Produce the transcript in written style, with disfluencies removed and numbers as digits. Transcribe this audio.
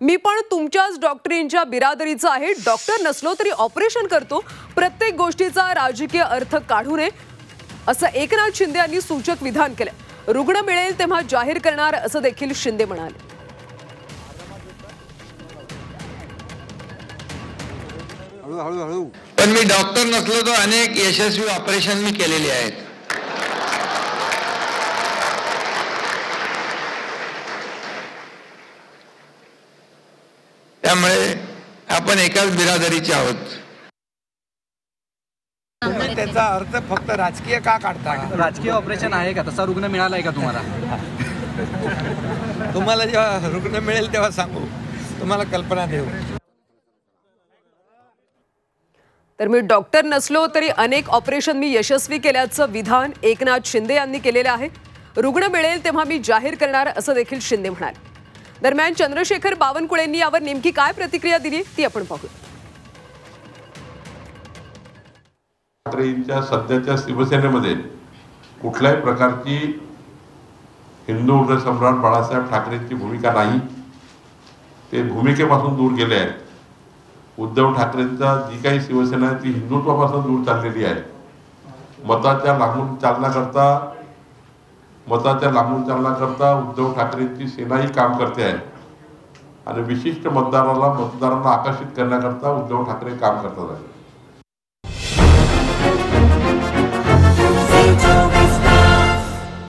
मी पण तुमच्याच डॉक्टरींच्या बिरादरीचा आहे, डॉक्टर नसलो तरी ऑपरेशन करतो, प्रत्येक गोष्टीचा राजकीय अर्थ काढू नये असं एकनाथ शिंदे यांनी सूचक विधान केलं। रुग्ण मिळेल तेव्हा जाहीर करणार असं देखील शिंदे म्हणाले। पण मी डॉक्टर नसलो तर अनेक यशस्वी ऑपरेशन मी केलेली आहेत। त्यामुळे आपण एकाच बिरादरीचे आहोत। तुम्ही त्याचा अर्थ फक्त राजकीय का काढता? राजकीय ऑपरेशन आहे का? तसा रुग्ण मिळालाय का तुम्हाला? तुम्हाला जेव्हा रुग्ण मिळेल तेव्हा सांगू, तुम्हाला कल्पना देऊ। तर मी डॉक्टर नसलो तरी अनेक ऑपरेशन मी यशस्वी केल्याचं विधान एकनाथ शिंदे यांनी केलेलं आहे। रुग्ण मिळेल तेव्हा मी जाहीर करणार असं देखील शिंदे म्हणाले। दरम्यान चंद्रशेखर बावनकुळेंनी यावर नेमकी काय प्रतिक्रिया दिली ती आपण पाहूया। ठाकरेंच्या सध्याच्या शिवसेनेमध्ये कुठल्याही प्रकारची हिंदू हृदय सम्राट बाळासाहेब ठाकरेंची भूमिका नाही। ते भूमिकेपासून दूर गेले आहेत। उद्धव ठाकरेंचा जी काही शिवसेना आहे ती हिंदुत्वापासून दूर चाललेली आहे। मताच्या लांबून चालण्याकरता उद्धव ठाकरेंची सेनाही काम करते आहे आणि विशिष्ट मतदारांना आकर्षित करण्याकरता उद्धव ठाकरे काम करतात आहे।